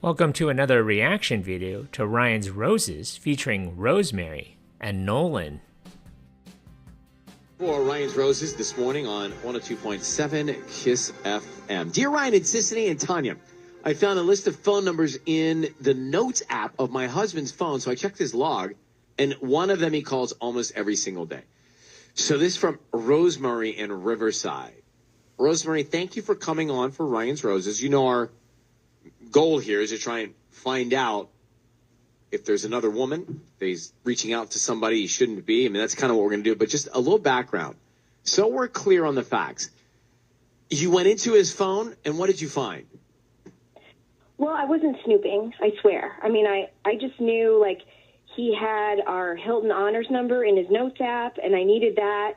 Welcome to another reaction video to Ryan's Roses featuring Rosemary and Nolan. For Ryan's Roses this morning on 102.7 KISS FM. Dear Ryan and Sissany and Tanya, I found a list of phone numbers in the Notes app of my husband's phone, so I checked his log, and one of them he calls almost every single day. So this is from Rosemary in Riverside. Rosemary, thank you for coming on for Ryan's Roses. You know our goal here is to try and find out if there's another woman that he's reaching out to somebody he shouldn't be. I mean, that's kind of what we're going to do, but just a little background. So we're clear on the facts. You went into his phone, and what did you find? Well, I wasn't snooping, I swear. I mean, I just knew, like, he had our Hilton Honors number in his Notes app, and I needed that,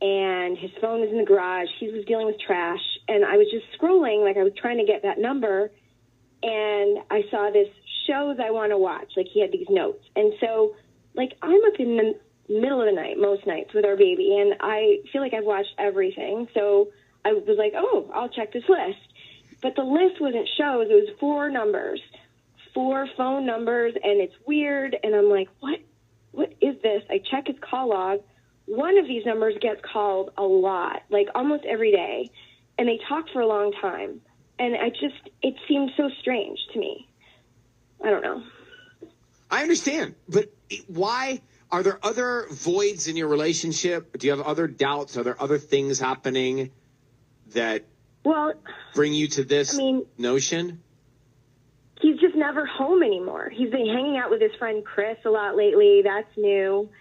and his phone was in the garage. He was dealing with trash, and I was just scrolling, like I was trying to get that number, and I saw this shows I want to watch. Like, he had these notes. And so, like, I'm up in the middle of the night most nights with our baby, and I feel like I've watched everything. So I was like, oh, I'll check this list. But the list wasn't shows. It was 4 numbers, 4 phone numbers, and it's weird. And I'm like, what is this? I check his call log. One of these numbers gets called a lot, like almost every day, and they talk for a long time. And it seemed so strange to me. I don't know. I understand, but why? Are there other voids in your relationship? Do you have other doubts? Are there other things happening that bring you to this notion? He's just never home anymore. He's been hanging out with his friend Chris a lot lately. That's new.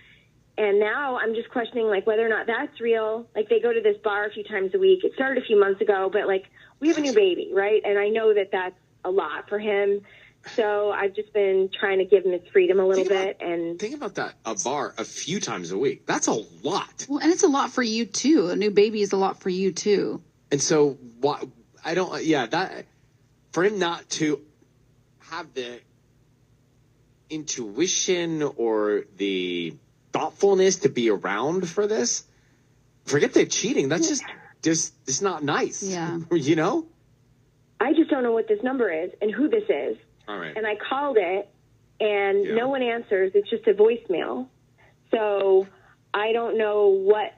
And now I'm just questioning, like, whether or not that's real. Like, they go to this bar a few times a week. It started a few months ago, but, like, we have a new baby, right? And I know that that's a lot for him. So I've just been trying to give him his freedom a little bit. And think about that, a bar a few times a week. That's a lot. Well, and it's a lot for you, too. A new baby is a lot for you, too. And so, for him not to have the intuition or the thoughtfulness to be around for this, forget the cheating. That's just it's not nice. Yeah. You know? I just don't know what this number is and who this is. All right. And I called it, and no one answers. It's just a voicemail. So I don't know what,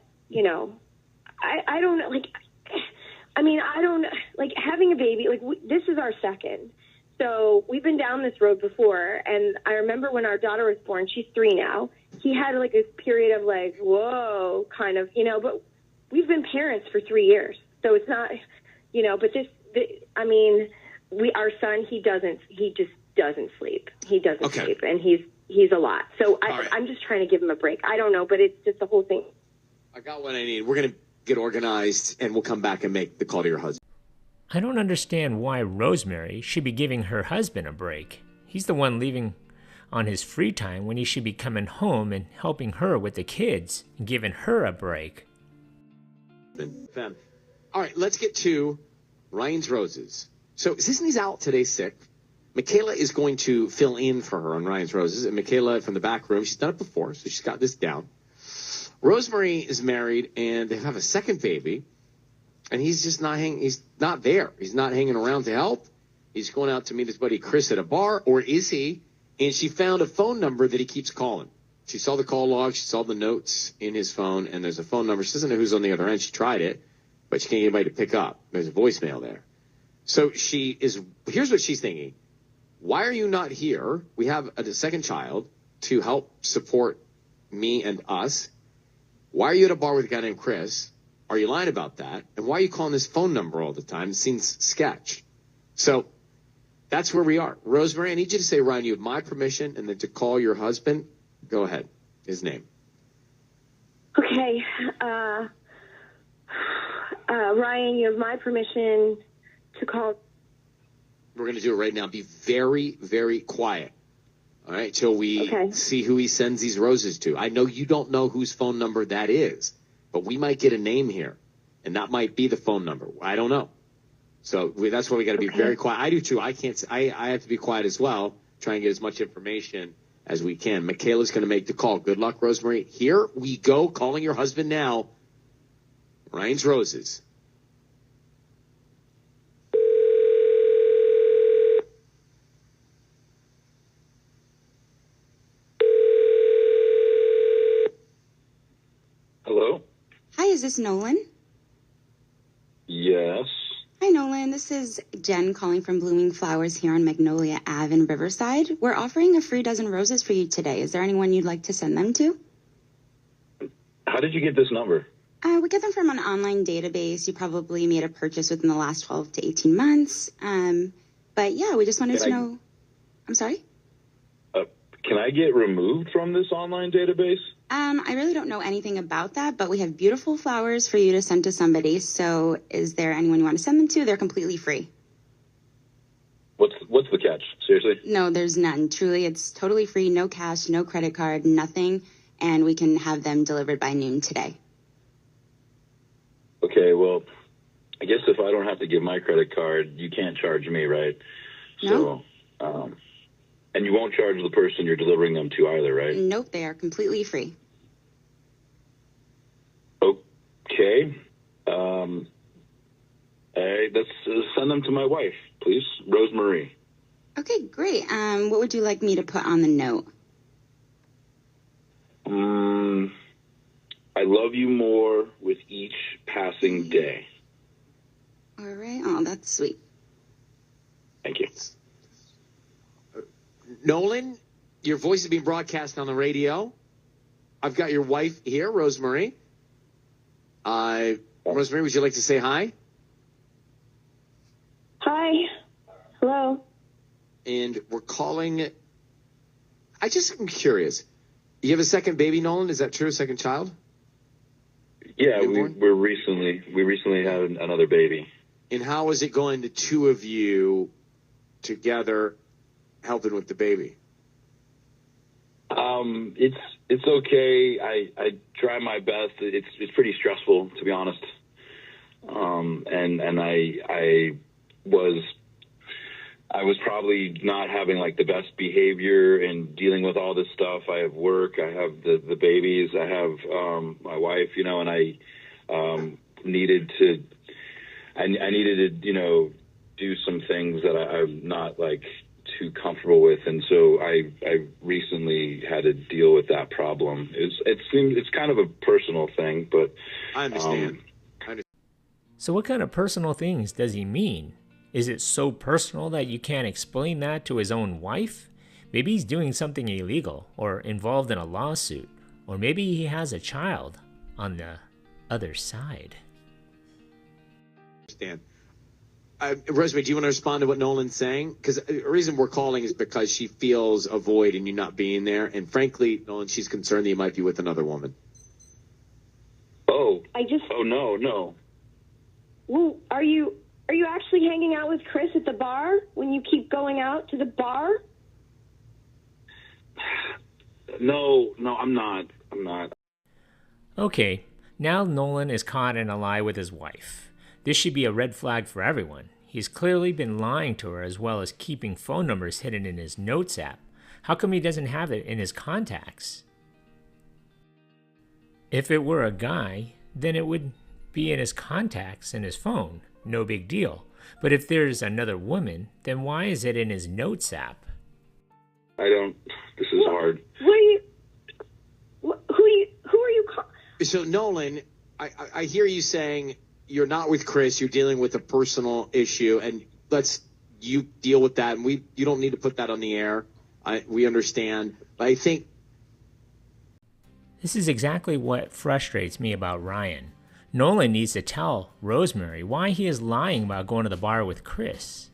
I don't know. Like, I mean, I don't, like, having a baby, like, this is our second. So we've been down this road before, and I remember when our daughter was born, she's 3 now, he had, like, this period of, like, whoa, kind of, but we've been parents for 3 years. So it's not, but our son, he just doesn't sleep. He doesn't sleep, and he's a lot. So I'm just trying to give him a break. I don't know, but it's just the whole thing. I got what I need. We're going to get organized, and we'll come back and make the call to your husband. I don't understand why Rosemary should be giving her husband a break. He's the one leaving on his free time when he should be coming home and helping her with the kids and giving her a break. All right, let's get to Ryan's Roses. So Sisney's out today sick. Michaela is going to fill in for her on Ryan's Roses. And Michaela from the back room, she's done it before, so she's got this down. Rosemary is married, and they have a second baby. And he's just he's not there. He's not hanging around to help. He's going out to meet his buddy Chris at a bar, or is he? And she found a phone number that he keeps calling. She saw the call log. She saw the notes in his phone, and there's a phone number. She doesn't know who's on the other end. She tried it, but she can't get anybody to pick up. There's a voicemail there. So here's what she's thinking. Why are you not here? We have a second child to help support me and us. Why are you at a bar with a guy named Chris? Are you lying about that? And why are you calling this phone number all the time? It seems sketch. So that's where we are. Rosemary, I need you to say, Ryan, you have my permission, and then to call your husband. Go ahead. His name. Okay. Ryan, you have my permission to call. We're going to do it right now. Be very, very quiet. All right? Till we see who he sends these roses to. I know you don't know whose phone number that is, but we might get a name here, and that might be the phone number. I don't know. So that's why we got to be very quiet. I do too. I have to be quiet as well, try and get as much information as we can. Michaela's going to make the call. Good luck, Rosemary. Here we go. Calling your husband now. Ryan's Roses. is this Nolan? Yes. Hi, Nolan. This is Jen calling from Blooming Flowers here on Magnolia Ave in Riverside. We're offering a free dozen roses for you today. Is there anyone you'd like to send them to? How did you get this number? We get them from an online database. You probably made a purchase within the last 12 to 18 months. But yeah, we just wanted to know. I'm sorry? Can I get removed from this online database? I really don't know anything about that, but we have beautiful flowers for you to send to somebody. So is there anyone you want to send them to? They're completely free. What's the catch? Seriously? No, there's none. Truly, it's totally free. No cash, no credit card, nothing. And we can have them delivered by noon today. Okay, well, I guess if I don't have to give my credit card, you can't charge me, right? No. So, and you won't charge the person you're delivering them to either, right? Nope, they are completely free. Okay. Let's send them to my wife, please. Rosemary. Okay, great. What would you like me to put on the note? I love you more with each passing day. All right. Oh, that's sweet. Thank you. Nolan, your voice is being broadcast on the radio. I've got your wife here, Rosemary. Rosemary, would you like to say hi? Hi. Hello. And we're calling. I'm curious. You have a second baby, Nolan? Is that true? A second child? Yeah, we recently had another baby. And how is it going, the two of you together helping with the baby? It's okay. I try my best. It's pretty stressful, to be honest. And I was probably not having like the best behavior and dealing with all this stuff. I have work, I have the babies, I have my wife, and I needed to do some things that I'm not like too comfortable with, and so I recently had to deal with that problem. It's kind of a personal thing, but I understand. So what kind of personal things does he mean? Is it so personal that you can't explain that to his own wife? Maybe he's doing something illegal or involved in a lawsuit, or maybe he has a child on the other side. I understand. Rosemary, do you want to respond to what Nolan's saying? Because the reason we're calling is because she feels a void in you not being there. And frankly, Nolan, she's concerned that you might be with another woman. Oh, no. Well, are you actually hanging out with Chris at the bar when you keep going out to the bar? No, I'm not. Okay, now Nolan is caught in a lie with his wife. This should be a red flag for everyone. He's clearly been lying to her as well as keeping phone numbers hidden in his notes app. How come he doesn't have it in his contacts? If it were a guy, then it would be in his contacts in his phone. No big deal. But if there's another woman, then why is it in his notes app? This is hard. Who are you calling? So Nolan, I hear you saying you're not with Chris, you're dealing with a personal issue, and you deal with that, and you don't need to put that on the air. We understand. But I think this is exactly what frustrates me about Ryan. Nolan needs to tell Rosemary why he is lying about going to the bar with Chris.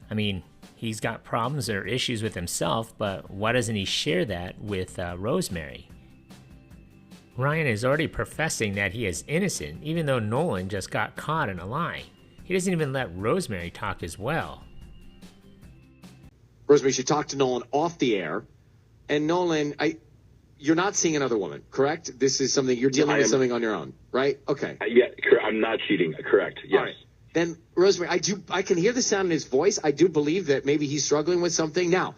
I mean, he's got problems or issues with himself, but why doesn't he share that with Rosemary? Ryan is already professing that he is innocent, even though Nolan just got caught in a lie. He doesn't even let Rosemary talk as well. Rosemary should talk to Nolan off the air. And Nolan, you're not seeing another woman, correct? This is something you're dealing with something on your own, right? Okay. Yeah, I'm not cheating. Correct. Yes. All right. Then, Rosemary, I can hear the sound in his voice. I do believe that maybe he's struggling with something. Now,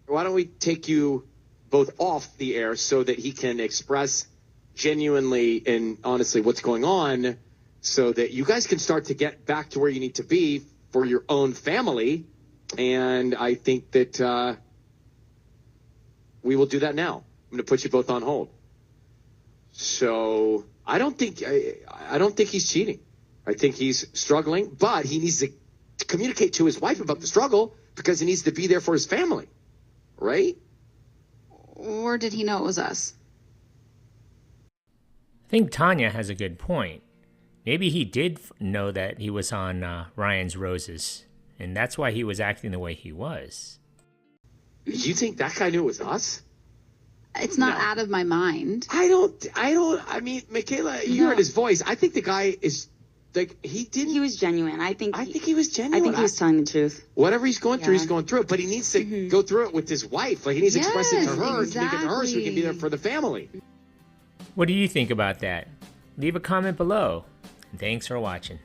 why don't we take you both off the air so that he can express genuinely and honestly what's going on, so that you guys can start to get back to where you need to be for your own family. And I think that we will do that now. I'm going to put you both on hold. So I don't think he's cheating. I think he's struggling, but he needs to communicate to his wife about the struggle because he needs to be there for his family, right? Or did he know it was us? I think Tanya has a good point. Maybe he did know that he was on Ryan's Roses, and that's why he was acting the way he was. You think that guy knew it was us? It's not out of my mind. I mean, Michaela, you heard his voice. I think the guy is, like, He was genuine. I think he was genuine. I think he was telling the truth. Whatever he's going through, he's going through it. But he needs to go through it with his wife. Like, he needs to express it to her, communicate to her so he can be there for the family. What do you think about that? Leave a comment below. Thanks for watching.